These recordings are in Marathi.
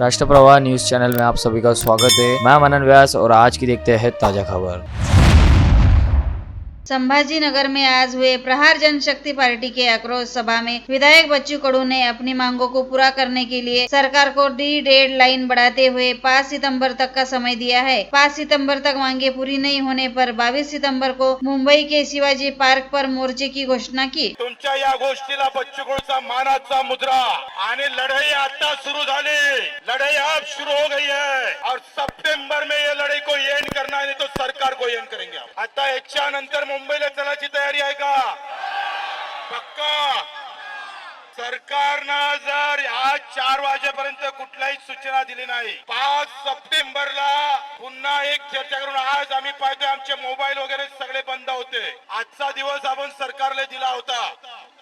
राष्ट्रप्रवाह न्यूज चैनल में आप सभी का स्वागत है। मैं मनन व्यास और आज की देखते हैं ताजा खबर। संभाजीनगर में आज हुए प्रहार जनशक्ति पार्टी के आक्रोश सभा में विधायक बच्चू कडू ने अपनी मांगों को पूरा करने के लिए सरकार को डेडलाइन बढ़ाते हुए 5 सितंबर तक का समय दिया है। 5 सितंबर तक मांगे पूरी नहीं होने पर 22 सितंबर को मुंबई के शिवाजी पार्क पर मोर्चे की घोषणा की। तुमच्या या गोष्टीला बच्चू कडूचा मानाचा मुद्रा आणि लढाई आता सुरू झाली, लढाई अब शुरू हो गई है और सितंबर में ये लड़ाई को एंड करना है, नहीं तो सरकार को एंड करेंगे। आता याच्या नंतर मुंबईला चलायची तयारी आहे का? पक्का? सरकारनं जर आज 4 वाजेपर्यंत कुठलाही सूचना दिली नाही, 5 सप्टेंबरला पुन्हा एक चर्चा करून, आज आम्ही पाहतोय आमचे मोबाईल वगैरे सगळे बंद होते। आजचा दिवस आपण सरकारला दिला होता,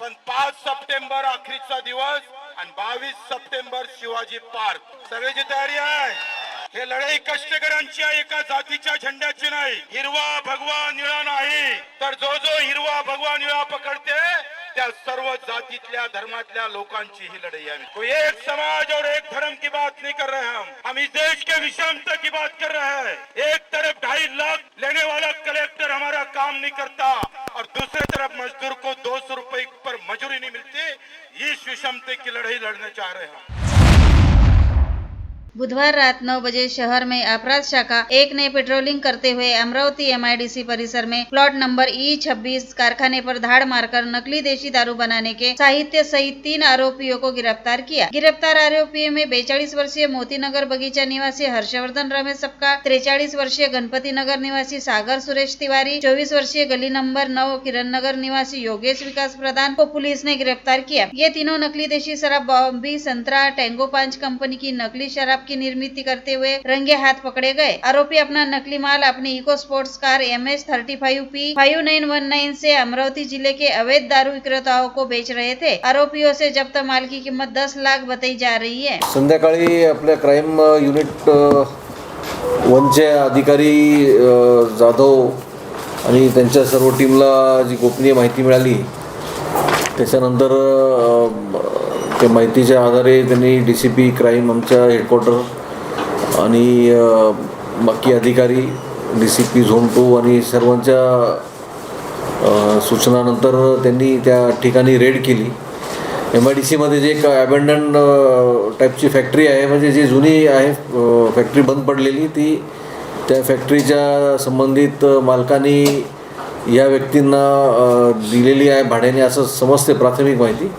पण 5 सप्टेंबर अखेरचा दिवस आणि 22 सप्टेंबर शिवाजी पार्क, सगळ्याची तयारी आहे। हे लढाई कष्टकऱ्यांची आहे, एका जातीच्या झेंड्याची नाही। हिरवा भगवा निळा नाही, तर जो जो हिरवा भगवा निळा पकडते त्या सर्व जातीतल्या धर्मातल्या लोकांची ही लड़ाई है। कोई एक समाज और एक धर्म की बात नहीं कर रहे हम इस देश के विषमता की बात कर रहे हैं। एक तरफ 2.5 लाख लेने वाला कलेक्टर हमारा काम नहीं करता और दूसरी तरफ मजदूर को 200 रुपए पर मजूरी नहीं मिलती, इस विषमता की लड़ाई लड़ने चाह रहे हैं। बुधवार रात 9 बजे शहर में अपराध शाखा 1 ने पेट्रोलिंग करते हुए अमरावती MIDC परिसर में प्लॉट नंबर E26 कारखाने पर धाड़ मारकर नकली देशी दारू बनाने के साहित्य सहित 3 आरोपियों को गिरफ्तार किया। गिरफ्तार आरोपियों में 42 वर्षीय मोतीनगर बगीचा निवासी हर्षवर्धन रमेश सपका, 43 वर्षीय गणपति नगर निवासी सागर सुरेश तिवारी, 24 वर्षीय गली नंबर 9 किरण नगर निवासी योगेश विकास प्रधान को पुलिस ने गिरफ्तार किया। ये तीनों नकली देशी शराब बॉम्बी संतरा टैंगो 5 कंपनी की नकली शराब की निर्मित करते हुए रंगे हाथ पकड़े गए। आरोपी अपना नकली माल अपनी इको स्पोर्ट्स कार MS35P 5919 से अमरावती जिले के अवैध दारू विक्रेताओं को बेच रहे थे। आरोपियों से जब्त माल की कीमत 10 लाख बताई जा रही है। संध्याकाळी आपल्या क्राइम युनिट 1चे अधिकारी जाधव आणि त्यांच्या सर्व टीमला जी गोपनीय माहिती मिळाली, त्याच्यानंतर त्या माहितीच्या आधारे त्यांनी DCP क्राईम आमच्या हेडक्वार्टर आणि बाकी अधिकारी DCP झोन 2 आणि सर्वांच्या सूचनानंतर त्यांनी त्या ठिकाणी रेड केली। MIDC मध्ये जे एक अबॅन्डन टाईपची फॅक्टरी आहे, म्हणजे जी जुनी आहे फॅक्टरी बंद पडलेली, ती त्या फॅक्टरीच्या संबंधित मालकांनी या व्यक्तींना दिलेली आहे भाड्याने, असं समजते प्राथमिक माहिती।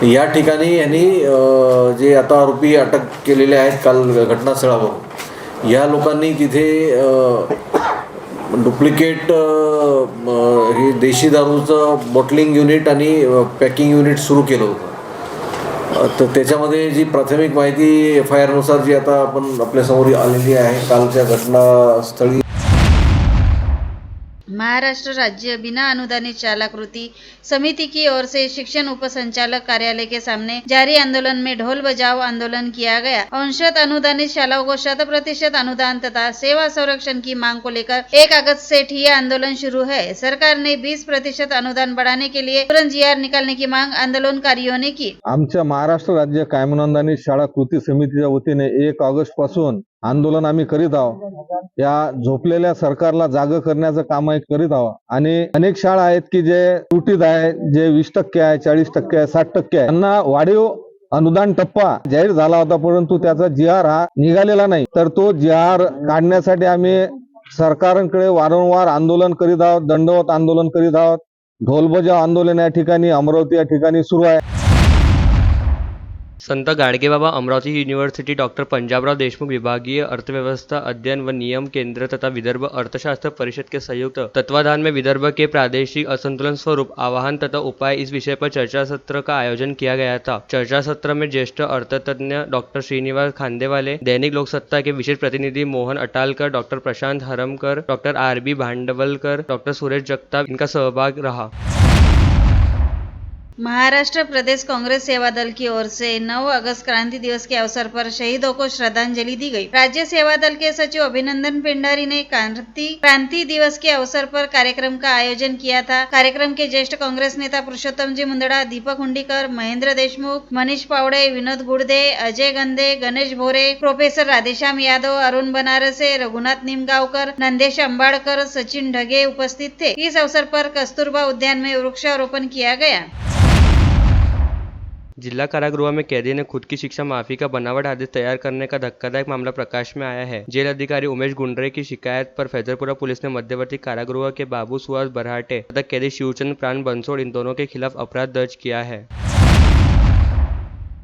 या ठिकाणी यांनी जे आता आरोपी अटक केलेले आहेत काल घटनास्थळावर, या लोकांनी तिथे डुप्लिकेट हे देशी दारूचं बॉटलिंग युनिट आणि पॅकिंग युनिट सुरू केलं होतं। तर त्याच्यामध्ये जी प्राथमिक माहिती FIR नुसार जी आता आपण आपल्यासमोर आलेली आहे कालच्या घटनास्थळी, महाराष्ट्र राज्य बिना अनुदानित शालाकृति समिति की ओर से शिक्षण उपसंचालक कार्यालय के सामने जारी आंदोलन में ढोल बजाओ आंदोलन किया गया। अंशतः अनुदानित शालाओं को 100% अनुदान तथा सेवा संरक्षण की मांग को लेकर 1 अगस्त से ठिया आंदोलन शुरू है। सरकार ने 20% अनुदान बढ़ाने के लिए तुरंत GR निकालने की मांग आंदोलनकारियों ने की। आमच्या महाराष्ट्र राज्य कायम अनुदानित शाळा कृती समितीच्या वतीने 1 ऑगस्ट पासून आंदोलन आम्ही करीत आहोत। या झोपलेल्या सरकारला जाग करण्याचं काम आम्ही करीत आहोत आणि अनेक शाळा आहेत की जे त्रुटीत आहे, जे 20% आहे, 40% आहे, 60% आहे, त्यांना वाढीव अनुदान टप्पा जाहीर झाला होता, परंतु त्याचा GR हा निघालेला नाही। तर तो GR काढण्यासाठी आम्ही सरकारकडे वारंवार आंदोलन करीत आहोत, दंडवत आंदोलन करीत आहोत। ढोलबजाव आंदोलन या ठिकाणी अमरावती या ठिकाणी सुरू आहे। संत गाडगेबाबा अमरावती युनिव्हर्सिटी डॉक्टर पंजाबराव देशमुख विभागीय अर्थव्यवस्था अध्ययन व नियम केंद्र तथा विदर्भ अर्थशास्त्र परिषद के संयुक्त तत्वाधान में विदर्भ के प्रादेशिक असंतुलन स्वरूप आवाहन तथा उपाय इस विषय पर चर्चा सत्र का आयोजन किया गया था। चर्चा सत्र में ज्येष्ठ अर्थतज्ञ डॉक्टर श्रीनिवास खांदेवाले, दैनिक लोकसत्ता के विशेष प्रतिनिधि Mohan Atalkar, doctor Prashant Haramkar, doctor RB Bhandavalkar, doctor Suresh Jagtap इनका सहभाग रहा। महाराष्ट्र प्रदेश कांग्रेस सेवा दल की ओर से 9 अगस्त क्रांति दिवस के अवसर पर शहीदों को श्रद्धांजलि दी गई। राज्य सेवा दल के सचिव अभिनंदन पेंडारी ने क्रांति दिवस के अवसर पर कार्यक्रम का आयोजन किया था। कार्यक्रम के ज्येष्ठ कांग्रेस नेता पुरुषोत्तम जी मुंदड़ा, दीपक हुंडीकर, महेंद्र देशमुख, मनीष पावड़े, विनोद गुड़दे, अजय गंदे, गणेश भोरे, प्रोफेसर राधेश्याम यादव, अरुण बनारसे, रघुनाथ निमगांवकर, नंदेश अंबाड़कर, सचिन ढगे उपस्थित थे। इस अवसर पर कस्तूरबा उद्यान में वृक्षारोपण किया गया। जिला कारागृह में कैदी ने खुद की शिक्षा माफी का बनावट आदेश तैयार करने का धक्कादायक मामला प्रकाश में आया है। जेल अधिकारी उमेश गुंडरे की शिकायत पर फैजलपुरा पुलिस ने मध्यवर्ती कारागृह के बाबू सुहास बरहाटे तथा कैदी शिवचंद प्राण बंसोड़ इन दोनों के खिलाफ अपराध दर्ज किया है।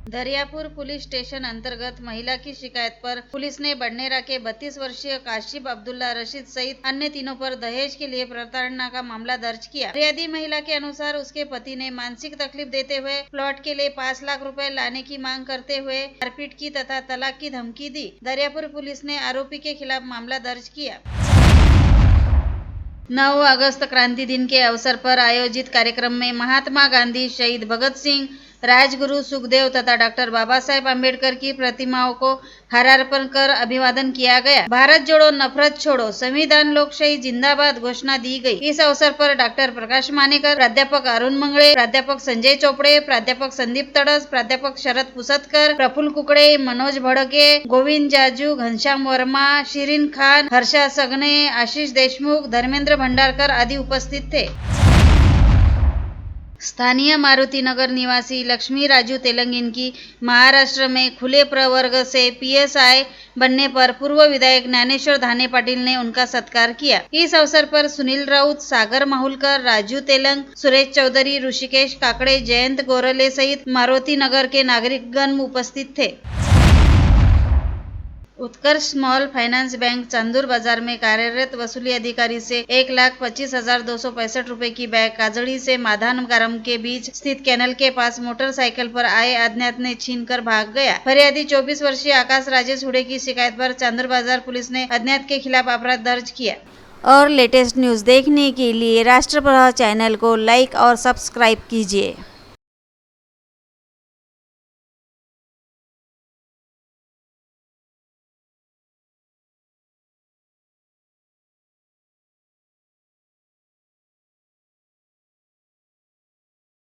दरियापुर पुलिस स्टेशन अंतर्गत महिला की शिकायत पर पुलिस ने बडनेरा के 32 वर्षीय काशिफ अब्दुल्ला रशीद सहित अन्य तीनों पर दहेज के लिए प्रताड़ना का मामला दर्ज किया। फिरियादी महिला के अनुसार उसके पति ने मानसिक तकलीफ देते हुए प्लॉट के लिए 5 लाख रुपए लाने की मांग करते हुए मारपीट की तथा तलाक की धमकी दी। दरियापुर पुलिस ने आरोपी के खिलाफ मामला दर्ज किया। 9 अगस्त क्रांति दिन के अवसर पर आयोजित कार्यक्रम में महात्मा गांधी, शहीद भगत सिंह, राजगुरु सुखदेव तथा डॉक्टर बाबा साहेब आम्बेडकर की प्रतिमाओं को हारार्पण कर अभिवादन किया गया। भारत जोड़ो नफरत छोड़ो, संविधान लोकशाही जिंदाबाद घोषणा दी गई। इस अवसर पर डॉक्टर प्रकाश मानेकर, प्राध्यापक अरुण मंगळे, प्राध्यापक संजय चोपड़े, प्राध्यापक संदीप तड़स, प्राध्यापक शरद पुसतकर, प्रफुल्ल कुकड़े, मनोज भड़के, गोविंद जाजू, घनश्याम वर्मा, शिरीन खान, हर्षा सगने, आशीष देशमुख, धर्मेंद्र भंडारकर आदि उपस्थित थे। स्थानीय मारुति नगर निवासी लक्ष्मी राजू तेलंगीन की महाराष्ट्र में खुले प्रवर्ग से पीएसआई बनने पर पूर्व विधायक ज्ञानेश्वर धाने पाटिल ने उनका सत्कार किया। इस अवसर पर सुनील राउत, सागर माहुलकर, राजू तेलंग, सुरेश चौधरी, ऋषिकेश काकड़े, जयंत गोरले सहित मारुति नगर के नागरिकगण उपस्थित थे। उत्कर्ष स्मॉल फाइनेंस बैंक चांदूर बाजार में कार्यरत वसूली अधिकारी से 1,25,265 रुपए की बैग काजड़ी से माधान गारम के बीच स्थित कैनल के पास मोटरसाइकिल पर आए अज्ञात ने छीनकर भाग गया। फरियादी 24 वर्षीय आकाश राजेश हुडे की शिकायत पर चांदूर बाजार पुलिस ने अज्ञात के खिलाफ अपराध दर्ज किया। और लेटेस्ट न्यूज़ देखने के लिए राष्ट्रप्रभा चैनल को लाइक और सब्सक्राइब कीजिए।